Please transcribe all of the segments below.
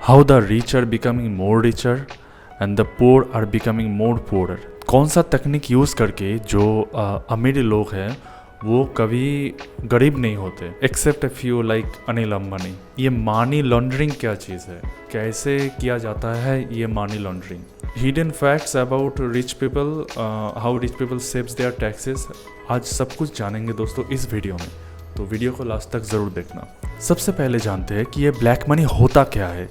How the rich are becoming more richer and the poor are becoming more poor. कौन सा तकनीक use करके जो अमीर लोग हैं वो कभी गरीब नहीं होते, except a few like Anil Ambani. ये मनी लॉन्ड्रिंग क्या चीज़ है, कैसे किया जाता है ये money laundering. Hidden facts about rich people, how rich people saves their taxes, आज सब कुछ जानेंगे दोस्तों इस वीडियो में, तो वीडियो को लास्ट तक ज़रूर देखना। सबसे पहले जानते हैं कि ये ब्लैक मनी होता क्या है।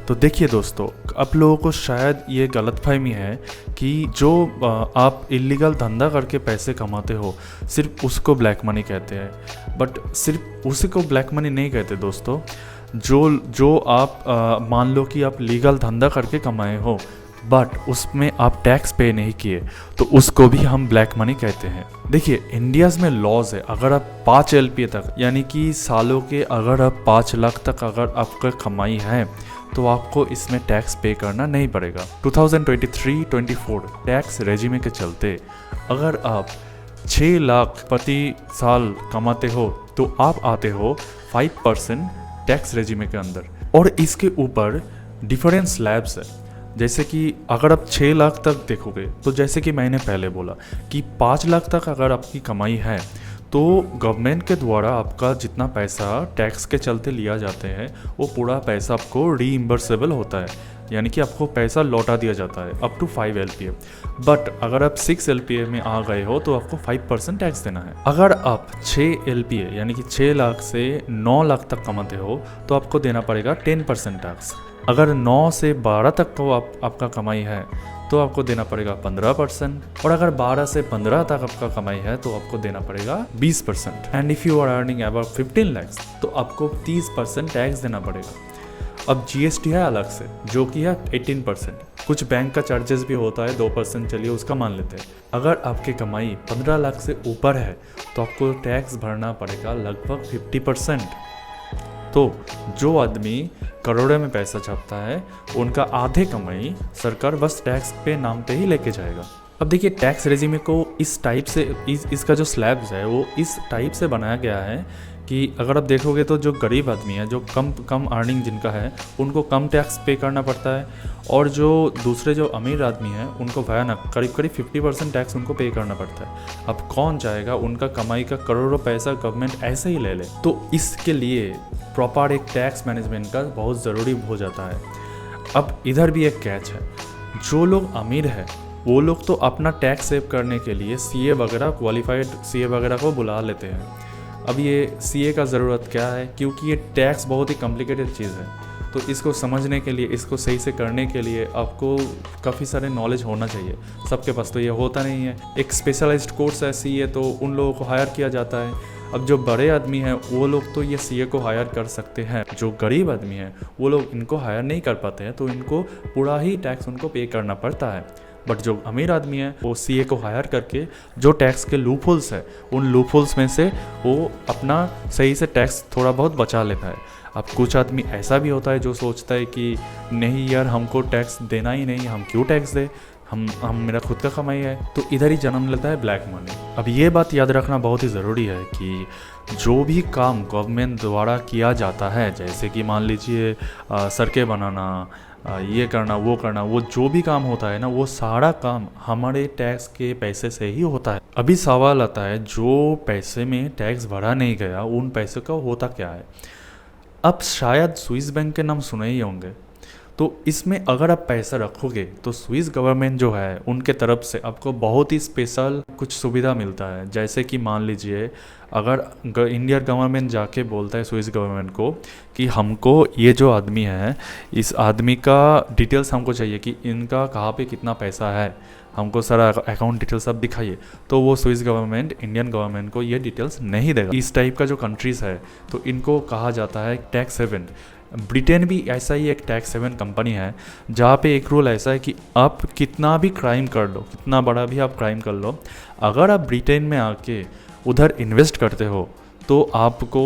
तो देखिए दोस्तों, आप लोगों को शायद ये गलतफहमी है कि जो आप इलीगल धंधा करके पैसे कमाते हो सिर्फ उसको ब्लैक मनी कहते हैं, बट सिर्फ उसी को ब्लैक मनी नहीं कहते दोस्तों। जो आप मान लो कि आप लीगल धंधा करके कमाए हो बट उसमें आप टैक्स पे नहीं किए तो उसको भी हम ब्लैक मनी कहते हैं। देखिए इंडियाज़ में लॉज है, अगर आप 5 LPA तक यानी कि सालों के अगर आप 5 लाख तक अगर आपका कमाई है तो आपको इसमें टैक्स पे करना नहीं पड़ेगा। 2023-24 टैक्स रेजिमे के चलते अगर आप 6 लाख प्रति साल कमाते हो तो आप आते हो 5% टैक्स रेजिमे के अंदर। और इसके ऊपर डिफरेंट स्लैब्स है, जैसे कि अगर आप 6 लाख तक देखोगे तो जैसे कि मैंने पहले बोला कि 5 लाख तक अगर आपकी कमाई है तो गवर्नमेंट के द्वारा आपका जितना पैसा टैक्स के चलते लिया जाते हैं वो पूरा पैसा आपको रीइम्बर्सेबल होता है, यानी कि आपको पैसा लौटा दिया जाता है अप टू 5 LPA। बट अगर आप 6 LPA में आ गए हो तो आपको 5% टैक्स देना है। अगर आप 6 LPA यानी कि 6 लाख से 9 लाख तक कमाते हो तो आपको देना पड़ेगा 10% टैक्स। अगर 9 से 12 तक को आपका कमाई है तो आपको देना पड़ेगा 15%, और अगर 12 से 15 तक आपका कमाई है तो आपको देना पड़ेगा 20%। And if you are earning about 15 lakhs तो आपको 30% टैक्स देना पड़ेगा। अब GST है अलग से जो कि है 18%। कुछ बैंक का चार्जेस भी होता है 2%, चलिए उसका मान लेते हैं। अगर आपकी कमाई 15 लाख से ऊपर है तो आपको टैक्स भरना पड़ेगा लगभग 50%। तो जो आदमी करोड़ों में पैसा छापता है उनका आधे कमाई सरकार बस टैक्स पे नाम पे ही लेके जाएगा। अब देखिए टैक्स रेजिमे को इस टाइप से इसका जो स्लैब्स है वो इस टाइप से बनाया गया है कि अगर आप देखोगे तो जो गरीब आदमी है, जो कम अर्निंग जिनका है उनको कम टैक्स पे करना पड़ता है, और जो दूसरे जो अमीर आदमी हैं उनको भयानक करीब 50% टैक्स उनको पे करना पड़ता है। अब कौन चाहेगा उनका कमाई का करोड़ों पैसा गवर्नमेंट ऐसे ही ले ले? तो इसके लिए प्रॉपर एक टैक्स मैनेजमेंट का बहुत ज़रूरी हो जाता है। अब इधर भी एक कैच है, जो लोग अमीर है वो लोग तो अपना टैक्स सेव करने के लिए CA वगैरह, क्वालिफाइड CA वगैरह को बुला लेते हैं। अब ये CA का ज़रूरत क्या है, क्योंकि ये टैक्स बहुत ही कॉम्प्लिकेटेड चीज़ है, तो इसको समझने के लिए, इसको सही से करने के लिए आपको काफ़ी सारे नॉलेज होना चाहिए। सबके पास तो ये होता नहीं है। एक स्पेशलाइज्ड कोर्स है CA, तो उन लोगों को हायर किया जाता है। अब जो बड़े आदमी हैं वो लोग तो ये CA को हायर कर सकते हैं, जो गरीब आदमी हैं वो लोग इनको हायर नहीं कर पाते हैं, तो इनको पूरा ही टैक्स उनको पे करना पड़ता है। बट जो अमीर आदमी है वो CA को हायर करके जो टैक्स के लूप होल्स है उन लूप होल्स में से वो अपना सही से टैक्स थोड़ा बहुत बचा लेता है। अब कुछ आदमी ऐसा भी होता है जो सोचता है कि नहीं यार हमको टैक्स देना ही नहीं, हम क्यों टैक्स दे, हम मेरा खुद का कमाई है, तो इधर ही जन्म लेता है ब्लैक मनी। अब ये बात याद रखना बहुत ही ज़रूरी है कि जो भी काम गवर्नमेंट द्वारा किया जाता है, जैसे कि मान लीजिए सड़कें बनाना, ये करना वो करना, वो जो भी काम होता है ना वो सारा काम हमारे टैक्स के पैसे से ही होता है। अभी सवाल आता है जो पैसे में टैक्स भरा नहीं गया उन पैसे का होता क्या है। अब शायद स्विस बैंक के नाम सुने ही होंगे, तो इसमें अगर आप पैसा रखोगे तो स्विस गवर्नमेंट जो है उनके तरफ से आपको बहुत ही स्पेशल कुछ सुविधा मिलता है। जैसे कि मान लीजिए अगर इंडियन गवर्नमेंट जाके बोलता है स्विस गवर्नमेंट को कि हमको ये जो आदमी है इस आदमी का डिटेल्स हमको चाहिए कि इनका कहाँ पे कितना पैसा है, हमको सारा अकाउंट डिटेल्स सब दिखाइए, तो वो स्विस गवर्नमेंट इंडियन गवर्नमेंट को ये डिटेल्स नहीं देगा। इस टाइप का जो कंट्रीज़ है तो इनको कहा जाता है टैक्स हेवन। ब्रिटेन भी ऐसा ही एक टैक्स हेवन कंपनी है जहाँ पे एक रूल ऐसा है कि आप कितना भी क्राइम कर लो, कितना बड़ा भी आप क्राइम कर लो, अगर आप ब्रिटेन में आके उधर इन्वेस्ट करते हो तो आपको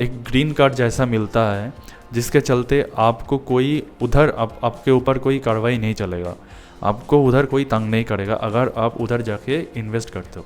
एक ग्रीन कार्ड जैसा मिलता है, जिसके चलते आपको कोई उधर आपके ऊपर कोई कार्रवाई नहीं चलेगा, आपको उधर कोई तंग नहीं करेगा अगर आप उधर जाके इन्वेस्ट करते हो।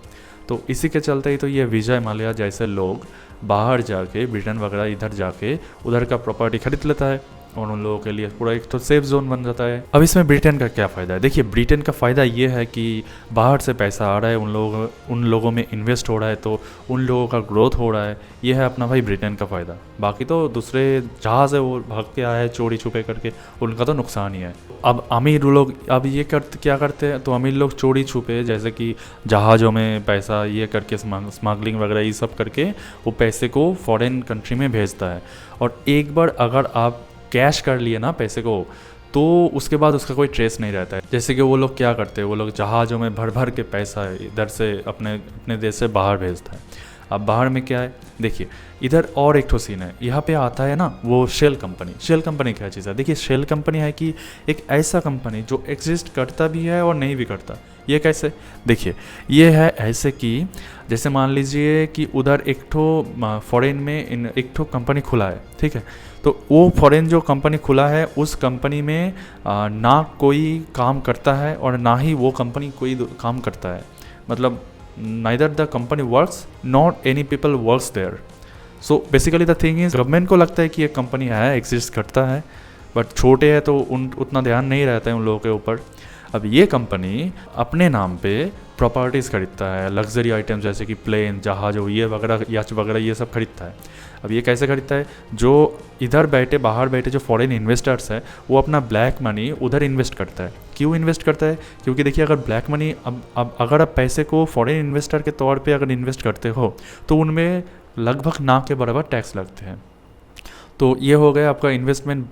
तो इसी के चलते ही तो ये विजय माल्या जैसे लोग बाहर जाके ब्रिटेन वगैरह इधर जाके उधर का प्रॉपर्टी खरीद लेता है। और उन लोगों के लिए पूरा एक तो सेफ जोन बन जाता है। अब इसमें ब्रिटेन का क्या फ़ायदा है? देखिए, ब्रिटेन का फ़ायदा ये है कि बाहर से पैसा आ रहा है, उन लोगों में इन्वेस्ट हो रहा है, तो उन लोगों का ग्रोथ हो रहा है। ये है अपना भाई ब्रिटेन का फ़ायदा। बाकी तो दूसरे जहाज़ है वो भाग के आया है चोरी छुपे करके, उनका तो नुकसान ही है। अब अमीर लोग अब ये क्या करते हैं, तो अमीर लोग चोरी छुपे जैसे कि जहाज़ों में पैसा ये करके स्मगलिंग वगैरह ये सब करके वो पैसे को फॉरेन कंट्री में भेजता है। और एक बार अगर आप कैश कर लिए ना पैसे को, तो उसके बाद उसका कोई ट्रेस नहीं रहता है। जैसे कि वो लोग क्या करते हैं, वो लोग जहाज़ों में भर भर के पैसा इधर से अपने देश से बाहर भेजता है। अब बाहर में क्या है, देखिए इधर और एक ठो सीन है, यहाँ पे आता है ना वो शेल कंपनी। शेल कंपनी क्या चीज़ है? देखिए, शेल कंपनी है कि एक ऐसा कंपनी जो एग्जिस्ट करता भी है और नहीं भी करता। ये कैसे? देखिए, ये है ऐसे कि जैसे मान लीजिए कि उधर एक ठो फॉरेन में एक ठो कंपनी खुला है, ठीक है? तो वो फॉरेन जो कंपनी खुला है उस कंपनी में ना कोई काम करता है और ना ही वो कंपनी कोई काम करता है। मतलब neither the company works nor any people works there. So basically the thing is, government को लगता है कि ये कंपनी है, एग्जिस्ट करता है, बट छोटे हैं तो उतना ध्यान नहीं रहता है उन लोगों के ऊपर। अब ये कंपनी अपने नाम पे प्रॉपर्टीज़ खरीदता है, लग्जरी आइटम्स जैसे कि प्लेन, जहाज ये वगैरह, याच वगैरह ये सब खरीदता है। अब ये कैसे खरीदता है? जो इधर बैठे बाहर बैठे जो फॉरेन इन्वेस्टर्स है वो अपना ब्लैक मनी उधर इन्वेस्ट करता है। क्यों इन्वेस्ट करता है? क्योंकि देखिए, अगर ब्लैक मनी अब अगर आप पैसे को फॉरेन इन्वेस्टर के तौर पे अगर इन्वेस्ट करते हो तो उनमें लगभग ना के बराबर टैक्स लगते हैं। तो ये हो गया आपका इन्वेस्टमेंट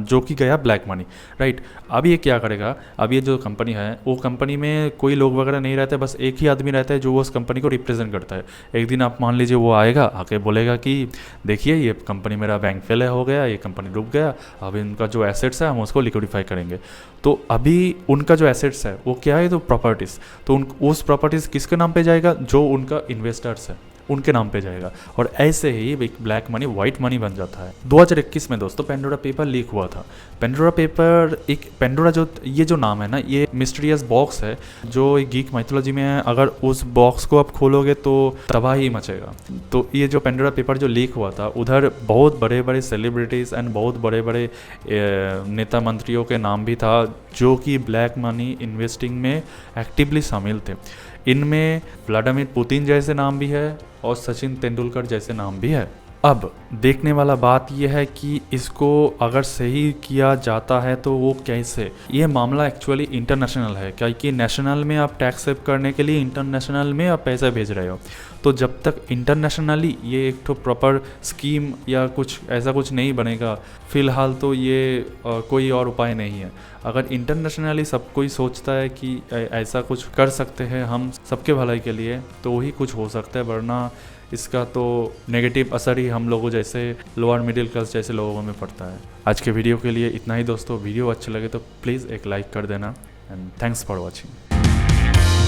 जो कि गया ब्लैक मनी, राइट। अब ये क्या करेगा? अब ये जो कंपनी है वो कंपनी में कोई लोग वगैरह नहीं रहते, बस एक ही आदमी रहता है जो उस कंपनी को रिप्रेजेंट करता है। एक दिन आप मान लीजिए वो आएगा, आके बोलेगा कि देखिए ये कंपनी मेरा बैंक फेल हो गया, ये कंपनी डूब गया, अब इनका जो एसेट्स है हम उसको लिक्विडिफाई करेंगे। तो अभी उनका जो एसेट्स है वो क्या है? तो प्रॉपर्टीज़। तो उस प्रॉपर्टीज़ किसके नाम पे जाएगा? जो उनका इन्वेस्टर्स है उनके नाम पे जाएगा, और ऐसे ही एक ब्लैक मनी वाइट मनी बन जाता है। 2021 में दोस्तों पेंडोरा पेपर लीक हुआ था। पेंडोरा पेपर पेंडोरा जो नाम है ना, ये मिस्टीरियस बॉक्स है जो गीक माइथोलॉजी में है। अगर उस बॉक्स को आप खोलोगे तो तबाही मचेगा। तो ये जो पेंडोरा पेपर जो लीक हुआ था, उधर बहुत बड़े बड़े सेलिब्रिटीज़ एंड बहुत बड़े बड़े नेता मंत्रियों के नाम भी था जो कि ब्लैक मनी इन्वेस्टिंग में एक्टिवली शामिल थे। इनमें व्लादिमीर पुतिन जैसे नाम भी है और सचिन तेंदुलकर जैसे नाम भी है। अब देखने वाला बात यह है कि इसको अगर सही किया जाता है तो वो कैसे? ये मामला एक्चुअली इंटरनेशनल है, क्योंकि नेशनल में आप टैक्स सेव करने के लिए इंटरनेशनल में आप पैसा भेज रहे हो। तो जब तक इंटरनेशनली ये एक तो प्रॉपर स्कीम या कुछ ऐसा कुछ नहीं बनेगा, फ़िलहाल तो ये कोई और उपाय नहीं है। अगर इंटरनेशनली सब कोई सोचता है कि ऐसा कुछ कर सकते हैं हम सबके भलाई के लिए, तो ही कुछ हो सकता है, वरना इसका तो नेगेटिव असर ही हम लोगों जैसे लोअर मिडिल क्लास जैसे लोगों में पड़ता है। आज के वीडियो के लिए इतना ही दोस्तों। वीडियो अच्छे लगे तो प्लीज़ एक लाइक कर देना, एंड थैंक्स फॉर वॉचिंग।